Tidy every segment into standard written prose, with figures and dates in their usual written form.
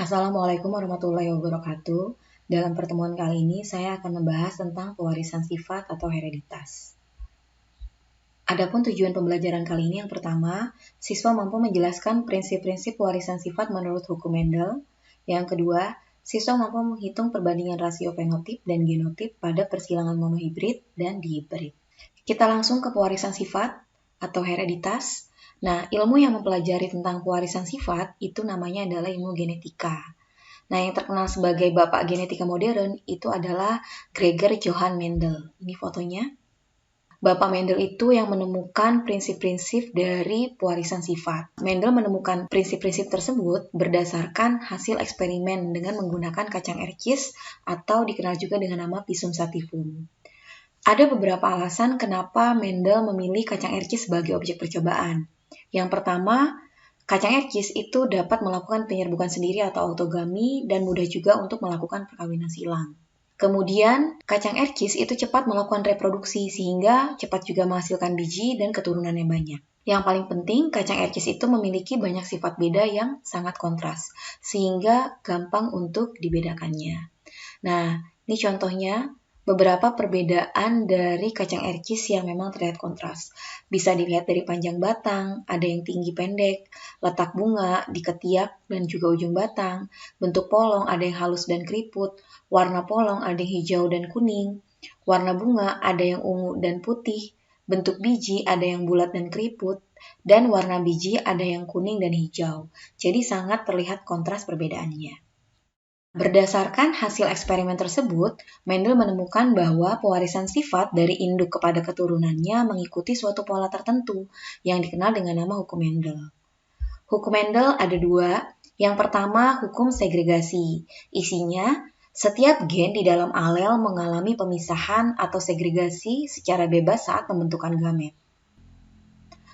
Assalamualaikum warahmatullahi wabarakatuh. Dalam pertemuan kali ini, saya akan membahas tentang pewarisan sifat atau hereditas. Adapun tujuan pembelajaran kali ini yang pertama, siswa mampu menjelaskan prinsip-prinsip pewarisan sifat menurut hukum Mendel. Yang kedua, siswa mampu menghitung perbandingan rasio fenotip dan genotip pada persilangan monohibrid dan dihibrid. Kita langsung ke pewarisan sifat atau hereditas. Nah, ilmu yang mempelajari tentang pewarisan sifat itu namanya adalah ilmu genetika. Nah, yang terkenal sebagai bapak genetika modern itu adalah Gregor Johann Mendel. Ini fotonya. Bapak Mendel itu yang menemukan prinsip-prinsip dari pewarisan sifat. Mendel menemukan prinsip-prinsip tersebut berdasarkan hasil eksperimen dengan menggunakan kacang erkis atau dikenal juga dengan nama Pisum sativum. Ada beberapa alasan kenapa Mendel memilih kacang erkis sebagai objek percobaan. Yang pertama, kacang erkis itu dapat melakukan penyerbukan sendiri atau autogami dan mudah juga untuk melakukan perkawinan silang. Kemudian, kacang erkis itu cepat melakukan reproduksi sehingga cepat juga menghasilkan biji dan keturunan yang banyak. Yang paling penting, kacang erkis itu memiliki banyak sifat beda yang sangat kontras, sehingga gampang untuk dibedakannya. Nah, ini contohnya beberapa perbedaan dari kacang erkis yang memang terlihat kontras. Bisa dilihat dari panjang batang, ada yang tinggi pendek, letak bunga di ketiak dan juga ujung batang, bentuk polong ada yang halus dan keriput, warna polong ada yang hijau dan kuning, warna bunga ada yang ungu dan putih, bentuk biji ada yang bulat dan keriput, dan warna biji ada yang kuning dan hijau. Jadi sangat terlihat kontras perbedaannya. Berdasarkan hasil eksperimen tersebut, Mendel menemukan bahwa pewarisan sifat dari induk kepada keturunannya mengikuti suatu pola tertentu yang dikenal dengan nama hukum Mendel. Hukum Mendel ada dua. Yang pertama, hukum segregasi. Isinya, setiap gen di dalam alel mengalami pemisahan atau segregasi secara bebas saat pembentukan gamet.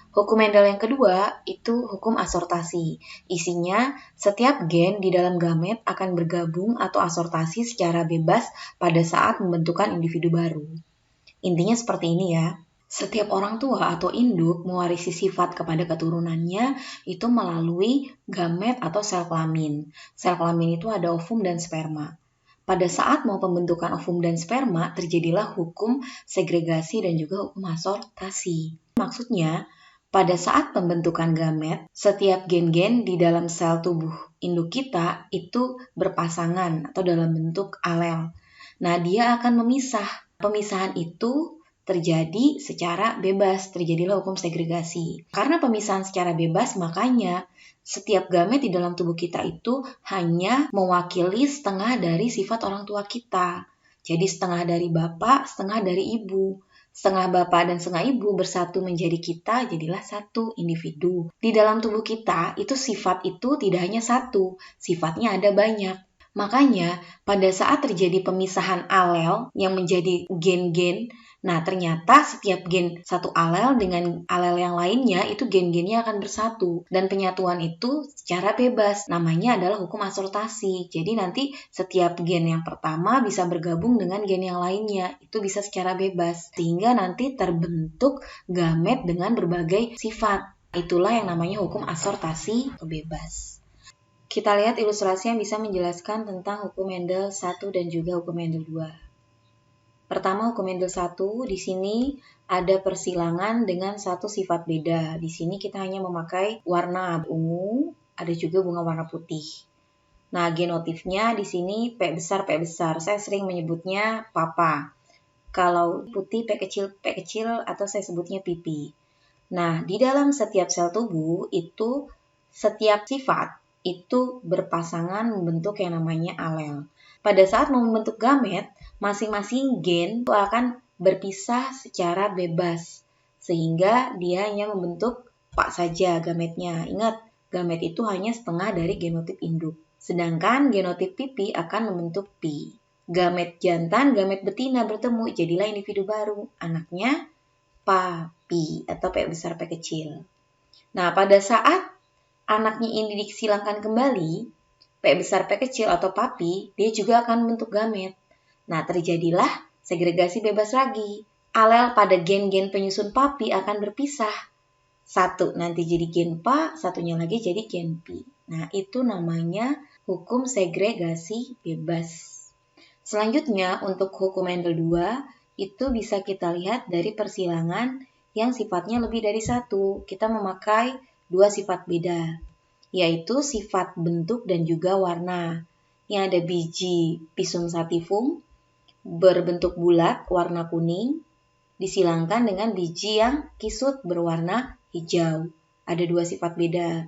Hukum Mendel yang kedua itu hukum asortasi. Isinya, setiap gen di dalam gamet akan bergabung atau asortasi secara bebas pada saat membentukan individu baru. Intinya seperti ini ya. Setiap orang tua atau induk mewarisi sifat kepada keturunannya itu melalui gamet atau sel kelamin. Sel kelamin itu ada ovum dan sperma. Pada saat mau pembentukan ovum dan sperma, terjadilah hukum segregasi dan juga hukum asortasi. Maksudnya, pada saat pembentukan gamet, setiap gen-gen di dalam sel tubuh induk kita itu berpasangan atau dalam bentuk alel. Nah, dia akan memisah. Pemisahan itu terjadi secara bebas, terjadilah hukum segregasi. Karena pemisahan secara bebas, makanya setiap gamet di dalam tubuh kita itu hanya mewakili setengah dari sifat orang tua kita. Jadi setengah dari bapak, setengah dari ibu. Setengah bapak dan setengah ibu bersatu menjadi kita, jadilah satu individu. Di dalam tubuh kita, itu sifat itu tidak hanya satu, sifatnya ada banyak. Makanya, pada saat terjadi pemisahan alel yang menjadi gen-gen, nah ternyata setiap gen satu alel dengan alel yang lainnya, itu gen-gennya akan bersatu. Dan penyatuan itu secara bebas, namanya adalah hukum asortasi. Jadi nanti setiap gen yang pertama bisa bergabung dengan gen yang lainnya, itu bisa secara bebas. Sehingga nanti terbentuk gamet dengan berbagai sifat. Itulah yang namanya hukum asortasi atau bebas. Kita lihat ilustrasi yang bisa menjelaskan tentang hukum Mendel 1 dan juga hukum Mendel 2. Pertama, hukum Mendel 1, di sini ada persilangan dengan satu sifat beda. Di sini kita hanya memakai warna ungu, ada juga bunga warna putih. Nah, genotifnya di sini P besar, P besar. Saya sering menyebutnya papa. Kalau putih P kecil, atau saya sebutnya pipi. Nah, di dalam setiap sel tubuh itu setiap sifat itu berpasangan membentuk yang namanya alel. Pada saat membentuk gamet, masing-masing gen itu akan berpisah secara bebas, sehingga dia hanya membentuk pak saja gametnya. Ingat, gamet itu hanya setengah dari genotip induk, sedangkan genotip pipi akan membentuk pi. Gamet jantan, gamet betina bertemu, jadilah individu baru, anaknya papi atau P besar P kecil. Nah, pada saat anaknya ini disilangkan kembali, P besar P kecil atau papi, dia juga akan membentuk gamet. Nah, terjadilah segregasi bebas lagi. Alel pada gen-gen penyusun papi akan berpisah. Satu nanti jadi gen pa, satunya lagi jadi gen pi. Nah, itu namanya hukum segregasi bebas. Selanjutnya, untuk hukum Mendel 2, itu bisa kita lihat dari persilangan yang sifatnya lebih dari satu. Kita memakai dua sifat beda, yaitu sifat bentuk dan juga warna. Yang ada biji Pisum sativum berbentuk bulat warna kuning, disilangkan dengan biji yang kisut berwarna hijau. Ada dua sifat beda.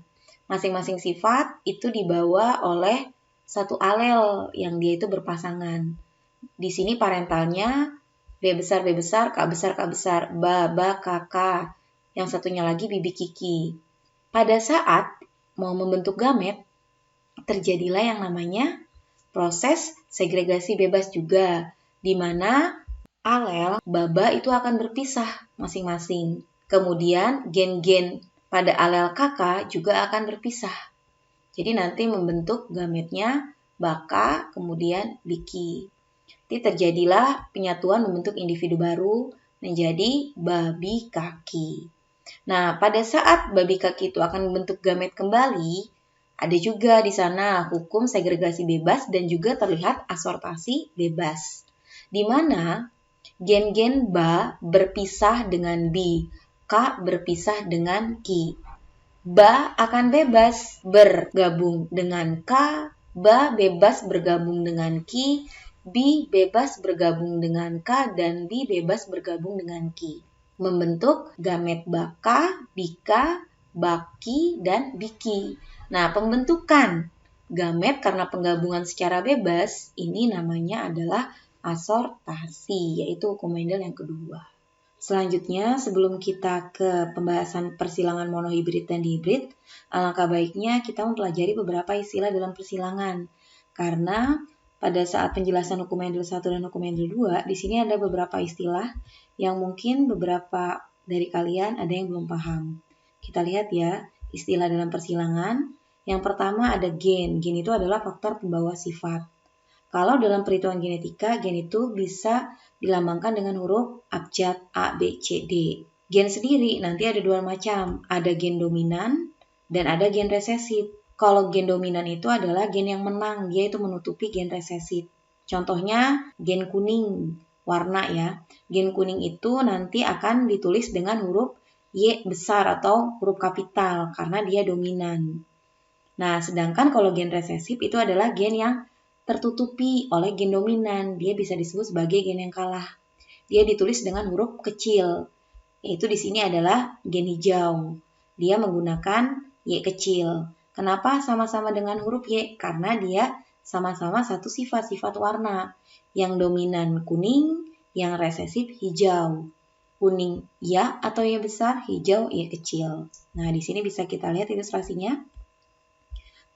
Masing-masing sifat itu dibawa oleh satu alel yang dia itu berpasangan. Di sini parentalnya B besar, B besar, K besar, K besar, Ba, Ba, K, K. Yang satunya lagi Bibi, Kiki. Pada saat mau membentuk gamet, terjadilah yang namanya proses segregasi bebas juga, di mana alel baba itu akan berpisah masing-masing. Kemudian gen-gen pada alel kakak juga akan berpisah. Jadi nanti membentuk gametnya baka, kemudian biki. Jadi terjadilah penyatuan membentuk individu baru menjadi babi kaki. Nah, pada saat babi kaki itu akan membentuk gamet kembali, ada juga di sana hukum segregasi bebas dan juga terlihat asortasi bebas. Di mana gen-gen ba berpisah dengan bi, K berpisah dengan ki. Ba akan bebas bergabung dengan K, Ba bebas bergabung dengan Ki, Bi bebas bergabung dengan K, dan Bi bebas bergabung dengan Ki. Membentuk gamet Baka, Bika, Baki, dan Biki. Nah, pembentukan gamet karena penggabungan secara bebas, ini namanya adalah asortasi, yaitu hukum Mendel yang kedua. Selanjutnya, sebelum kita ke pembahasan persilangan monohibrid dan dihibrid, alangkah baiknya kita mempelajari beberapa istilah dalam persilangan. Karena pada saat penjelasan hukum Mendel 1 dan hukum Mendel 2, di sini ada beberapa istilah yang mungkin beberapa dari kalian ada yang belum paham. Kita lihat ya, istilah dalam persilangan. Yang pertama ada gen. Gen itu adalah faktor pembawa sifat. Kalau dalam perhitungan genetika, gen itu bisa dilambangkan dengan huruf abjad A, B, C, D. Gen sendiri nanti ada dua macam, ada gen dominan dan ada gen resesif. Kalau gen dominan itu adalah gen yang menang, dia itu menutupi gen resesif. Contohnya gen kuning, warna ya. Gen kuning itu nanti akan ditulis dengan huruf Y besar atau huruf kapital karena dia dominan. Nah, sedangkan kalau gen resesif itu adalah gen yang tertutupi oleh gen dominan, dia bisa disebut sebagai gen yang kalah. Dia ditulis dengan huruf kecil, yaitu di sini adalah gen hijau. Dia menggunakan Y kecil. Kenapa sama-sama dengan huruf Y? Karena dia sama-sama satu sifat warna. Yang dominan kuning, yang resesif hijau. Kuning ya atau Y besar, hijau Y kecil. Nah, di sini bisa kita lihat ilustrasinya.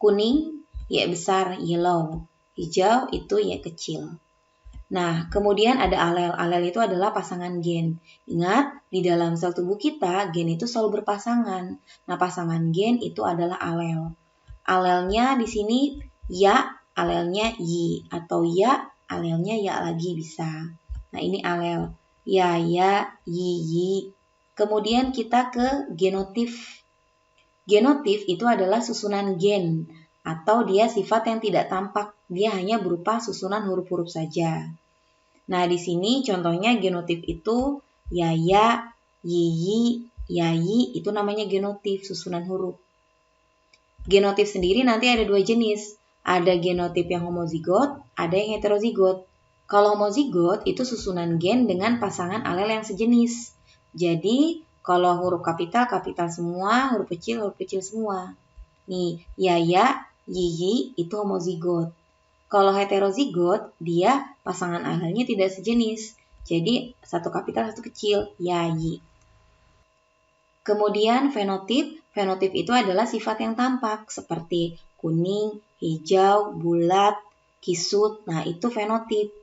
Kuning Y besar, yellow. Hijau itu Y kecil. Nah, kemudian ada alel. Alel itu adalah pasangan gen. Ingat, di dalam sel tubuh kita, gen itu selalu berpasangan. Nah, pasangan gen itu adalah alel. Alelnya di sini ya, alelnya y. Atau ya, alelnya ya lagi bisa. Nah, ini alel. Ya, yi. Kemudian kita ke genotif. Genotif itu adalah susunan gen. Atau dia sifat yang tidak tampak, dia hanya berupa susunan huruf-huruf saja. Nah, di sini contohnya genotif itu yaya, yiyi, yayi, itu namanya genotif, susunan huruf. Genotif sendiri nanti ada dua jenis, ada genotif yang homozigot, ada yang heterozigot. Kalau homozigot itu susunan gen dengan pasangan alel yang sejenis. Jadi, kalau huruf kapital semua, huruf kecil semua. Nih, yaya, yiyi itu homozigot. Kalau heterozigot, dia pasangan alelnya tidak sejenis. Jadi, satu kapital, satu kecil, yayi. Kemudian fenotip. Fenotip itu adalah sifat yang tampak, seperti kuning, hijau, bulat, kisut. Nah, itu fenotip.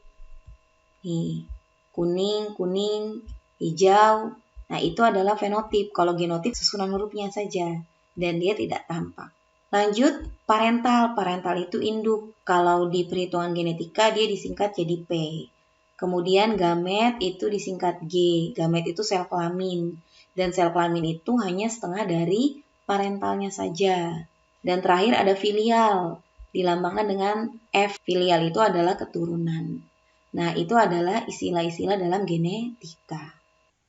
Nih, kuning, hijau. Nah, itu adalah fenotip. Kalau genotip susunan hurufnya saja, dan dia tidak tampak. Lanjut, parental. Parental itu induk. Kalau di perhitungan genetika, dia disingkat jadi P. Kemudian gamet itu disingkat G. Gamet itu sel kelamin. Dan sel kelamin itu hanya setengah dari parentalnya saja. Dan terakhir ada filial. dilambangkan dengan F. Filial itu adalah keturunan. Nah, itu adalah istilah-istilah dalam genetika.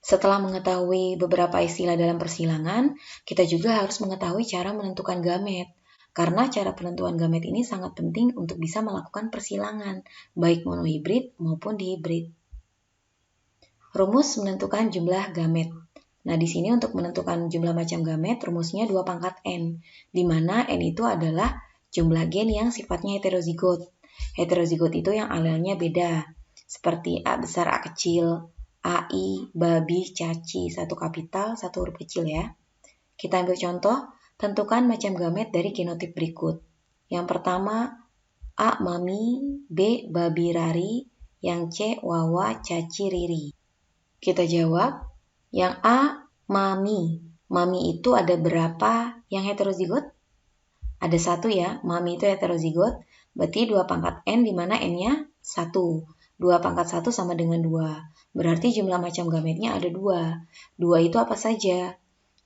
Setelah mengetahui beberapa istilah dalam persilangan, kita juga harus mengetahui cara menentukan gamet. Karena cara penentuan gamet ini sangat penting untuk bisa melakukan persilangan, baik monohibrid maupun dihibrid. Rumus menentukan jumlah gamet. Nah, di sini untuk menentukan jumlah macam gamet, rumusnya 2 pangkat N, di mana N itu adalah jumlah gen yang sifatnya heterozigot. Heterozigot itu yang alelnya beda, seperti A besar, A kecil, AI, babi, caci, satu kapital, satu huruf kecil ya. Kita ambil contoh, tentukan macam gamet dari genotip berikut. Yang pertama, A mami, B babi rari, yang C wawa, caci, riri. Kita jawab, yang A, mami. Mami itu ada berapa yang heterozigot? Ada 1 ya, mami itu heterozigot. Berarti 2 pangkat N di mana N-nya 1. 2 pangkat 1 sama dengan 2. Berarti jumlah macam gametnya ada 2. 2 itu apa saja?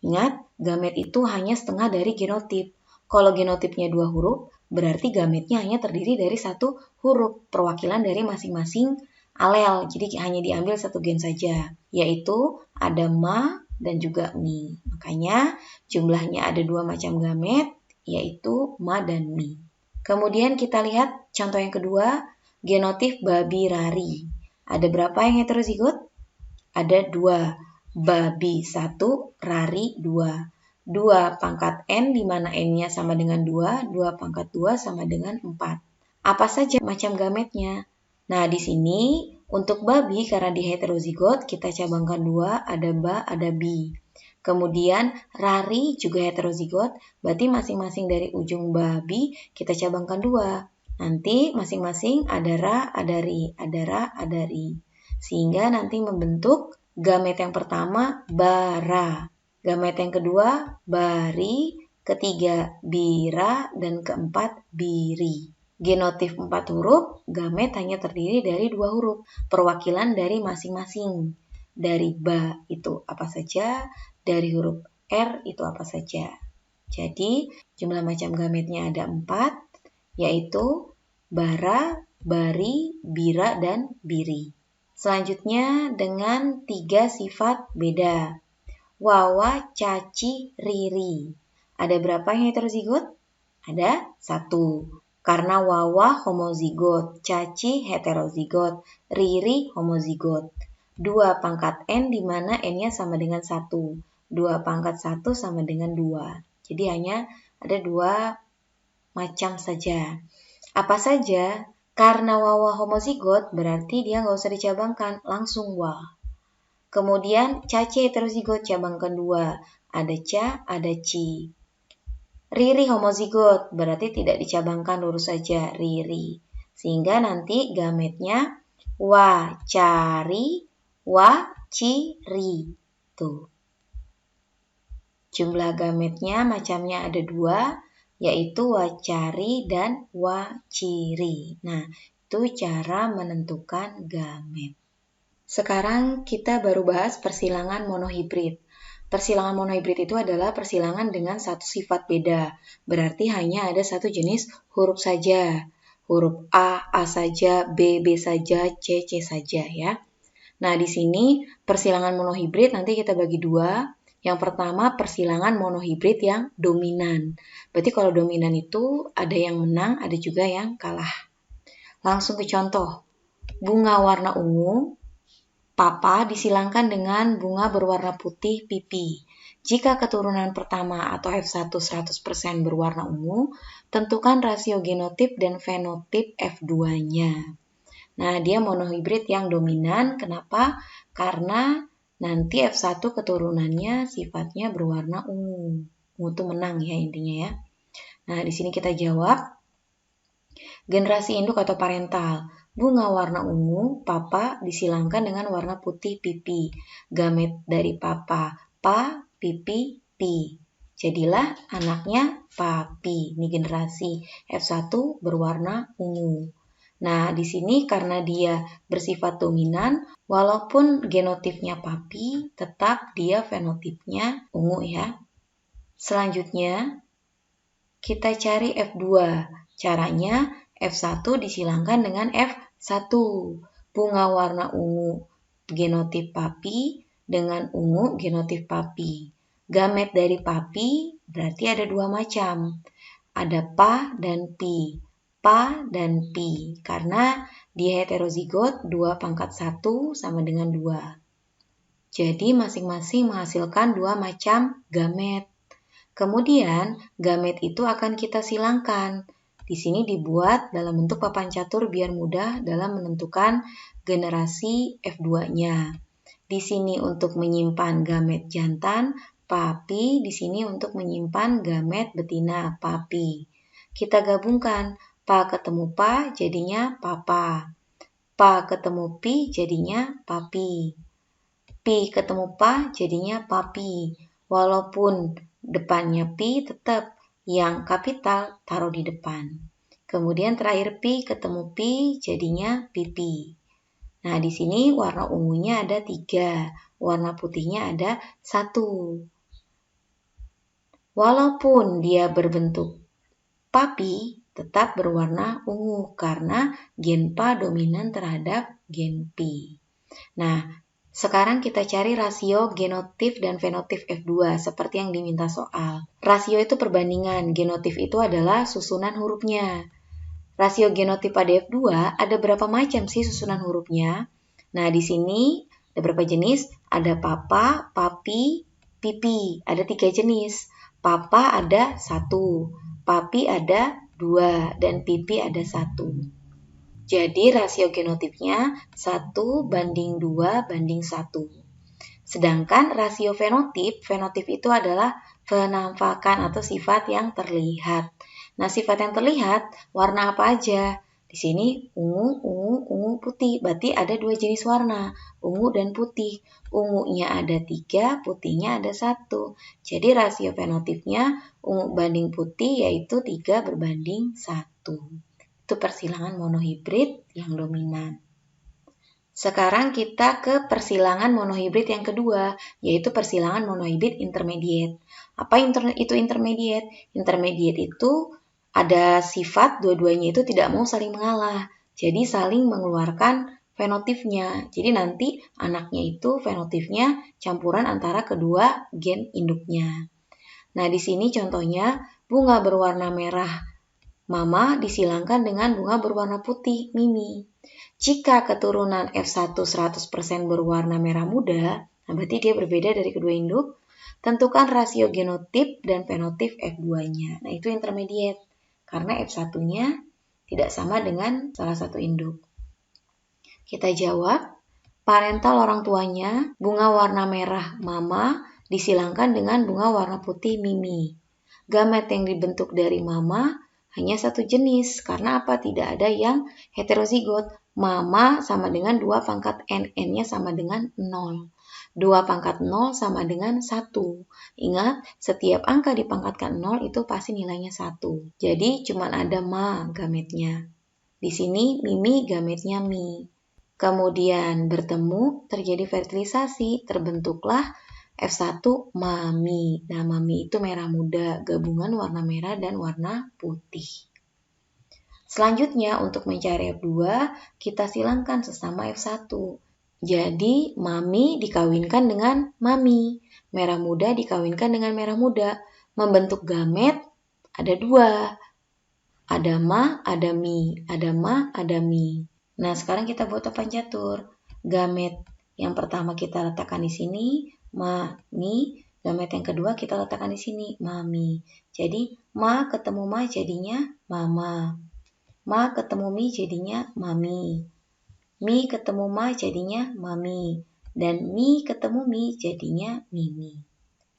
Ingat, gamet itu hanya setengah dari genotip. Kalau genotipnya 2 huruf, berarti gametnya hanya terdiri dari 1 huruf, perwakilan dari masing-masing alel, jadi hanya diambil 1 gen saja, yaitu ada ma dan juga mi. Makanya jumlahnya ada 2 macam gamet, yaitu ma dan mi. Kemudian kita lihat contoh yang kedua, genotip babi rari. Ada berapa yang heterozigot? Ada 2, babi 1, rari 2. 2 pangkat N di mana N-nya sama dengan 2, 2 pangkat 2 sama dengan 4. Apa saja macam gametnya? Nah, di sini untuk babi karena di heterozigot kita cabangkan 2, ada ba, ada bi. Kemudian rari juga heterozigot, berarti masing-masing dari ujung babi kita cabangkan 2. Nanti masing-masing ada ra, ada ri, ada ra, ada ri. Sehingga nanti membentuk gamet yang pertama bara, gamet yang kedua bari, ketiga bira, dan keempat biri. Genotip 4 huruf, gamet hanya terdiri dari 2 huruf, perwakilan dari masing-masing. Dari ba itu apa saja, dari huruf R itu apa saja. Jadi, jumlah macam gametnya ada 4, yaitu bara, bari, bira, dan biri. Selanjutnya dengan 3 sifat beda. Wawa, caci, riri. Ada berapa yang heterozigot? Ada 1. Karena wawa homozigot, caci heterozigot, riri homozigot. 2 pangkat N di mana N-nya sama dengan 1. 2 pangkat 1 sama dengan 2. Jadi hanya ada 2 macam saja. Apa saja? Karena wawa homozigot berarti dia nggak usah dicabangkan, langsung wa. Kemudian caci heterozigot cabangkan 2. Ada ca, ada ci. Riri homozigot, berarti tidak dicabangkan, lurus saja, riri. Sehingga nanti gametnya wa cari, wa ciri. Tuh. Jumlah gametnya macamnya ada 2, yaitu wacari dan waciri. Nah, itu cara menentukan gamet. Sekarang kita baru bahas persilangan monohibrid. Persilangan monohibrid itu adalah persilangan dengan satu sifat beda. Berarti hanya ada satu jenis huruf saja. Huruf A saja, B saja, C saja ya. Nah, di sini persilangan monohibrid nanti kita bagi 2. Yang pertama persilangan monohibrid yang dominan. Berarti kalau dominan itu ada yang menang, ada juga yang kalah. Langsung ke contoh. Bunga warna ungu, papa disilangkan dengan bunga berwarna putih pipi. Jika keturunan pertama atau F1 100% berwarna ungu, tentukan rasio genotip dan fenotip F2-nya. Nah, dia monohibrid yang dominan. Kenapa? Karena nanti F1 keturunannya sifatnya berwarna ungu. Ungu itu menang ya intinya ya. Nah, di sini kita jawab. Generasi induk atau parental. Bunga warna ungu, papa disilangkan dengan warna putih pipi. Gamet dari papa, pa, pipi, pi. Jadilah anaknya papi. Ini generasi F1 berwarna ungu. Nah, di sini karena dia bersifat dominan, walaupun genotipnya papi, tetap dia fenotipnya ungu ya. Selanjutnya, kita cari F2. Caranya F1 disilangkan dengan F1. Bunga warna ungu genotip papi dengan ungu genotip papi. Gamet dari papi berarti ada dua macam. Ada pa dan pi. Pa dan pi. Karena dia heterozigot 2 pangkat 1 sama dengan 2. Jadi masing-masing menghasilkan dua macam gamet. Kemudian gamet itu akan kita silangkan. Di sini dibuat dalam bentuk papan catur biar mudah dalam menentukan generasi F2-nya. Di sini untuk menyimpan gamet jantan, papi. Di sini untuk menyimpan gamet betina, papi. Kita gabungkan, pa ketemu pa jadinya papa. Pa ketemu pi jadinya papi. Pi ketemu pa jadinya papi. Walaupun depannya pi tetap yang kapital taruh di depan. Kemudian terakhir pi ketemu pi jadinya pipi. Nah, di sini warna ungunya ada 3, warna putihnya ada 1. Walaupun dia berbentuk papi, tetap berwarna ungu karena gen Pa dominan terhadap gen Pi. Nah, sekarang kita cari rasio genotip dan fenotip F2 seperti yang diminta soal. Rasio itu perbandingan, genotip itu adalah susunan hurufnya. Rasio genotip pada F2 ada berapa macam sih susunan hurufnya? Nah, di sini ada berapa jenis? Ada papa, papi, pipi. Ada 3 jenis. Papa ada 1, papi ada 2, dan pipi ada 1. Jadi rasio genotipnya 1:2:1. Sedangkan rasio fenotip itu adalah penampakan atau sifat yang terlihat. Nah, sifat yang terlihat warna apa aja? Di sini ungu, putih. Berarti ada 2 jenis warna, ungu dan putih. Ungunya ada 3, putihnya ada 1. Jadi rasio fenotipnya ungu banding putih yaitu 3:1. Itu persilangan monohibrid yang dominan. Sekarang kita ke persilangan monohibrid yang kedua, yaitu persilangan monohibrid intermediate. Apa itu intermediate? Intermediate itu ada sifat dua-duanya itu tidak mau saling mengalah, jadi saling mengeluarkan fenotipnya. Jadi nanti anaknya itu fenotipnya campuran antara kedua gen induknya. Nah, di sini contohnya bunga berwarna merah mama disilangkan dengan bunga berwarna putih mimi. Jika keturunan F1 100% berwarna merah muda, nah berarti dia berbeda dari kedua induk. Tentukan rasio genotip dan fenotip F2-nya. Nah, itu intermediate karena F1-nya tidak sama dengan salah satu induk. Kita jawab, parental orang tuanya bunga warna merah mama disilangkan dengan bunga warna putih mimi. Gamet yang dibentuk dari mama hanya satu jenis, karena apa? Tidak ada yang heterozigot. Mama sama dengan 2 pangkat N, N-nya sama dengan 0. 2 pangkat 0 sama dengan 1. Ingat, setiap angka dipangkatkan 0 itu pasti nilainya 1. Jadi cuma ada ma gametnya. Di sini mimi gametnya mi. Kemudian bertemu, terjadi fertilisasi, terbentuklah F1 mami. Nah, mami itu merah muda, gabungan warna merah dan warna putih. Selanjutnya, untuk mencari F2, kita silangkan sesama F1. Jadi, mami dikawinkan dengan mami. Merah muda dikawinkan dengan merah muda. Membentuk gamet ada 2. Ada ma, ada mi. Ada ma, ada mi. Nah, sekarang kita buat papan catur. Gamet yang pertama kita letakkan di sini, mi. Gamet yang kedua kita letakkan di sini, mami. Jadi, ma ketemu ma jadinya mama. Ma ketemu mi jadinya mami. Mi ketemu ma jadinya mami. Dan mi ketemu mi jadinya mimi.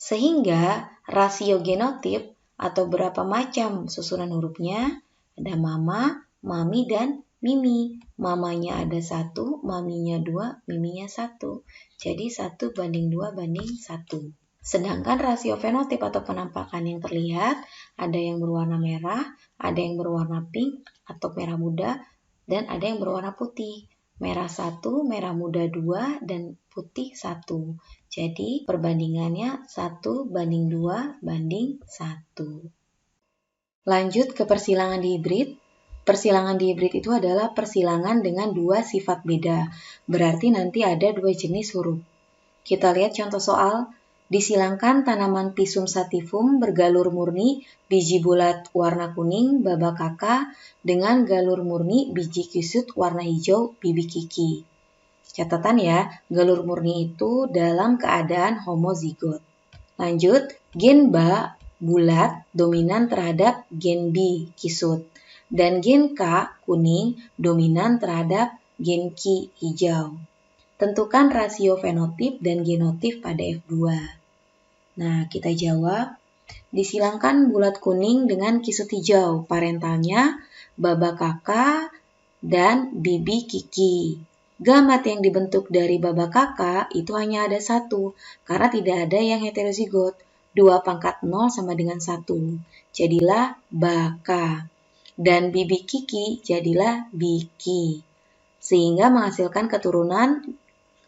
Sehingga rasio genotip atau berapa macam susunan hurufnya ada mama, mami, dan mimi. Mamanya ada 1, maminya 2, miminya 1. Jadi 1:2:1. Sedangkan rasio fenotip atau penampakan yang terlihat ada yang berwarna merah, ada yang berwarna pink atau merah muda, dan ada yang berwarna putih. Merah 1, merah muda 2, dan putih 1. Jadi perbandingannya 1:2:1. Lanjut ke persilangan dihibrid. Persilangan dihibrid itu adalah persilangan dengan dua sifat beda. Berarti nanti ada dua jenis huruf. Kita lihat contoh soal. Disilangkan tanaman Pisum sativum bergalur murni biji bulat warna kuning baba kakak dengan galur murni biji kisut warna hijau bibi kiki. Catatan ya, galur murni itu dalam keadaan homozigot. Lanjut, gen Ba bulat dominan terhadap gen B kisut dan gen K kuning dominan terhadap gen Q hijau. Tentukan rasio fenotip dan genotip pada F2. Nah, kita jawab. Disilangkan bulat kuning dengan kisut hijau, parentalnya baba kakak dan bibi kiki. Gamet yang dibentuk dari baba kakak itu hanya ada satu, karena tidak ada yang heterozigot. 2 × 0 sama dengan 1. Jadilah baka. Dan bibi kiki jadilah biki. Sehingga menghasilkan keturunan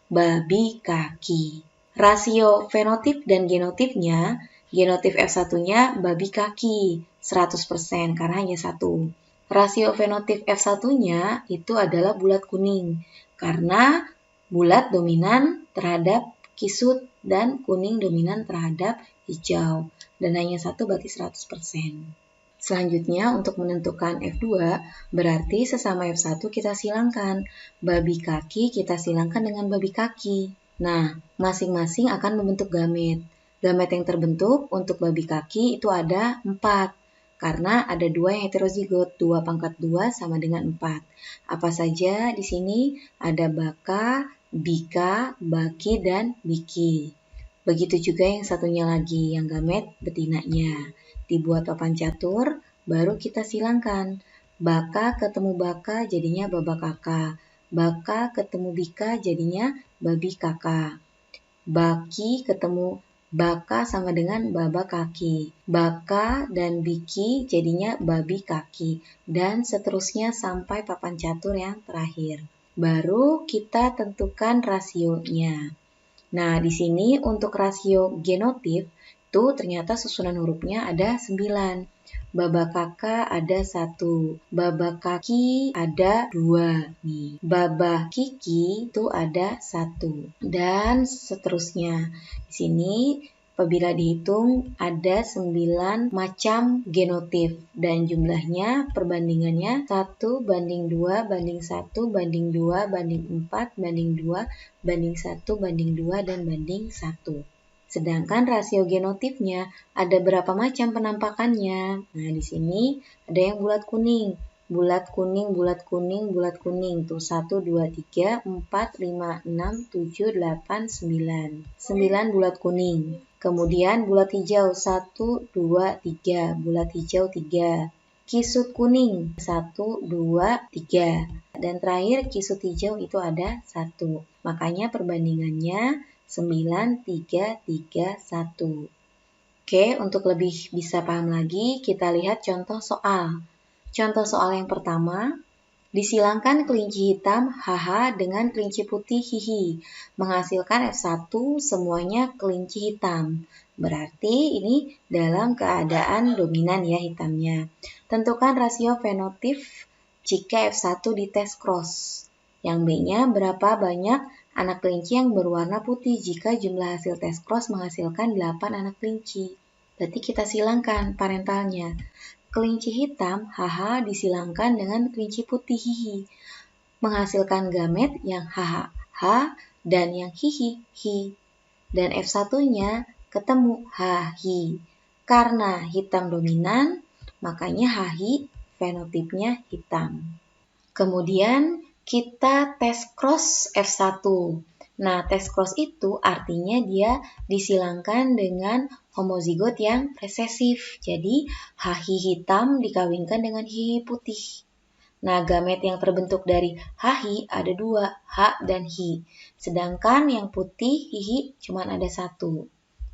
babi kaki. Rasio fenotip dan genotipnya, genotip F1-nya babi kaki 100% karena hanya satu. Rasio fenotip F1-nya itu adalah bulat kuning karena bulat dominan terhadap kisut dan kuning dominan terhadap hijau dan hanya satu berarti 100%. Selanjutnya untuk menentukan F2 berarti sesama F1 kita silangkan. Babi kaki kita silangkan dengan babi kaki. Nah, masing-masing akan membentuk gamet. Gamet yang terbentuk untuk babi kaki itu ada 4. Karena ada 2 yang heterozigot, 2 × 2 sama dengan 4. Apa saja di sini? Ada baka, bika, baki, dan biki. Begitu juga yang satunya lagi, yang gamet betinanya. Dibuat papan catur, baru kita silangkan. Baka ketemu baka jadinya baba kakak. Baka ketemu bika jadinya babi kakak. Baki ketemu baka sama dengan baba kaki. Baka dan biki jadinya babi kaki. Dan seterusnya sampai papan catur yang terakhir. Baru kita tentukan rasionya. Nah, di sini untuk rasio genotip itu ternyata susunan hurufnya ada 9. Baba kakak ada 1. Baba kaki ada 2 nih. Baba kiki itu ada 1. Dan seterusnya. Di sini apabila dihitung ada 9 macam genotip dan jumlahnya perbandingannya 1:2:1:2:4:2:1:1 dan banding 1. Sedangkan rasio genotipnya ada berapa macam penampakannya. Nah, di sini ada yang bulat kuning. Bulat kuning, bulat kuning, bulat kuning. Tuh 1, 2, 3, 4, 5, 6, 7, 8, 9. 9 bulat kuning. Kemudian bulat hijau 1, 2, 3. Bulat hijau 3. Kisut kuning 1, 2, 3. Dan terakhir kisut hijau itu ada 1. Makanya perbandingannya 9, 3, 3, 1. Oke, untuk lebih bisa paham lagi, kita lihat contoh soal. Contoh soal yang pertama, disilangkan kelinci hitam HH dengan kelinci putih hihi, menghasilkan F1 semuanya kelinci hitam. Berarti ini dalam keadaan dominan ya hitamnya. Tentukan rasio fenotip jika F1 di tes cross. Yang B-nya berapa banyak anak kelinci yang berwarna putih jika jumlah hasil tes cross menghasilkan 8 anak kelinci. Berarti kita silangkan parentalnya. Kelinci hitam HH disilangkan dengan kelinci putih hihi. Menghasilkan gamet yang HH H dan yang hihi hi. Dan F1-nya ketemu HHI. Karena hitam dominan, makanya HHI fenotipnya hitam. Kemudian kita tes cross F1. Nah, tes cross itu artinya dia disilangkan dengan homozigot yang resesif. Jadi, HHI hitam dikawinkan dengan hihi putih. Nah, gamet yang terbentuk dari HHI ada 2, H dan Hi. Sedangkan yang putih hihi cuma ada 1.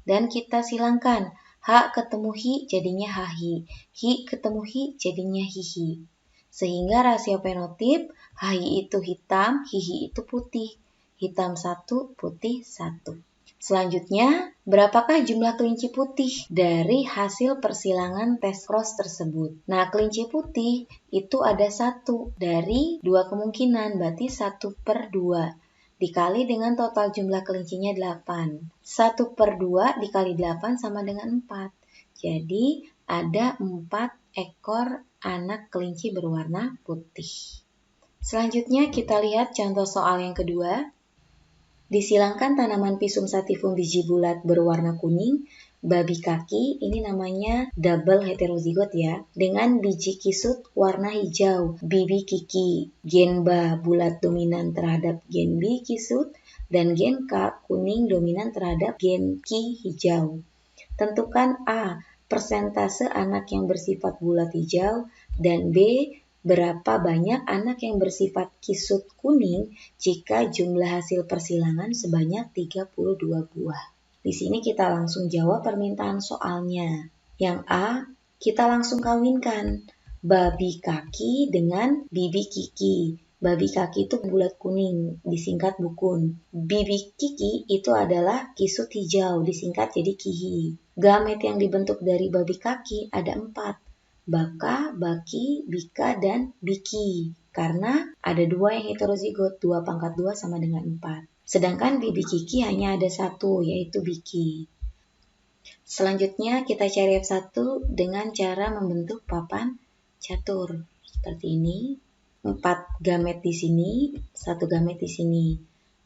Dan kita silangkan, H ketemu Hi jadinya HHI. Hi ketemu Hi jadinya hihi. Sehingga rasio fenotip HHI itu hitam, hihi itu putih. Hitam 1, putih 1. Selanjutnya, berapakah jumlah kelinci putih dari hasil persilangan tes cross tersebut? Nah, kelinci putih itu ada 1 dari 2 kemungkinan, berarti 1/2. Dikali dengan total jumlah kelincinya 8. 1/2 dikali 8 sama dengan 4. Jadi, ada 4 ekor anak kelinci berwarna putih. Selanjutnya kita lihat contoh soal yang kedua. Disilangkan tanaman Pisum sativum biji bulat berwarna kuning, babi kaki, ini namanya double heterozigot ya, dengan biji kisut warna hijau, bibi kiki, gen ba bulat dominan terhadap gen B kisut, dan gen K kuning dominan terhadap gen Ki hijau. Tentukan A, persentase anak yang bersifat bulat hijau, dan B, berapa banyak anak yang bersifat kisut kuning jika jumlah hasil persilangan sebanyak 32 buah. Di sini kita langsung jawab permintaan soalnya. Yang A, kita langsung kawinkan babi kaki dengan bibi kiki. Babi kaki itu bulat kuning, disingkat bukun. Bibi kiki itu adalah kisut hijau, disingkat jadi kihi. Gamet yang dibentuk dari babi kaki ada 4. Baka, baki, bika, dan biki. Karena ada 2 yang heterozigot, 2/2 sama dengan 4. Sedangkan bibi kiki hanya ada 1, yaitu biki. Selanjutnya kita cari F1 dengan cara membentuk papan catur. Seperti ini. 4 gamet di sini, 1 gamet di sini.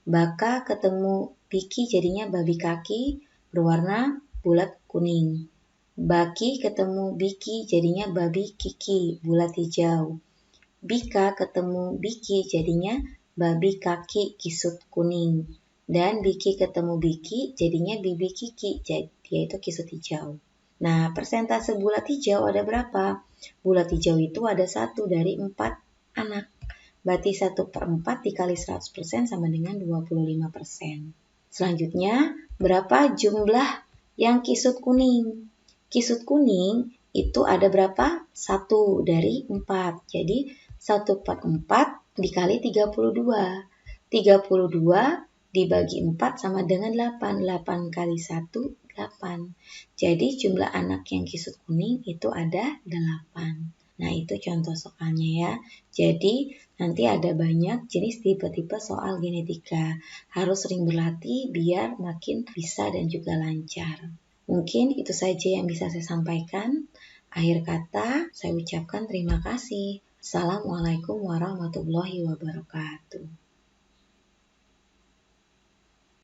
Baka ketemu biki jadinya babi kaki berwarna bulat kuning. Baki ketemu biki jadinya babi kiki bulat hijau. Bika ketemu biki jadinya babi kaki kisut kuning. Dan biki ketemu biki jadinya bibi kiki yaitu kisut hijau. Nah, persentase bulat hijau ada berapa? Bulat hijau itu ada 1 dari 4 anak. Berarti 1/4 dikali 100% sama dengan 25%. Selanjutnya, berapa jumlah yang kisut kuning? Kisut kuning itu ada berapa? 1 dari 4. Jadi 1/4 dikali 32. 32 dibagi 4 sama dengan 8. 8 kali 1, 8. Jadi jumlah anak yang kisut kuning itu ada 8. Nah, itu contoh soalnya ya. Jadi nanti ada banyak jenis tipe-tipe soal genetika. Harus sering berlatih biar makin bisa dan juga lancar. Mungkin itu saja yang bisa saya sampaikan. Akhir kata, saya ucapkan terima kasih. Assalamualaikum warahmatullahi wabarakatuh.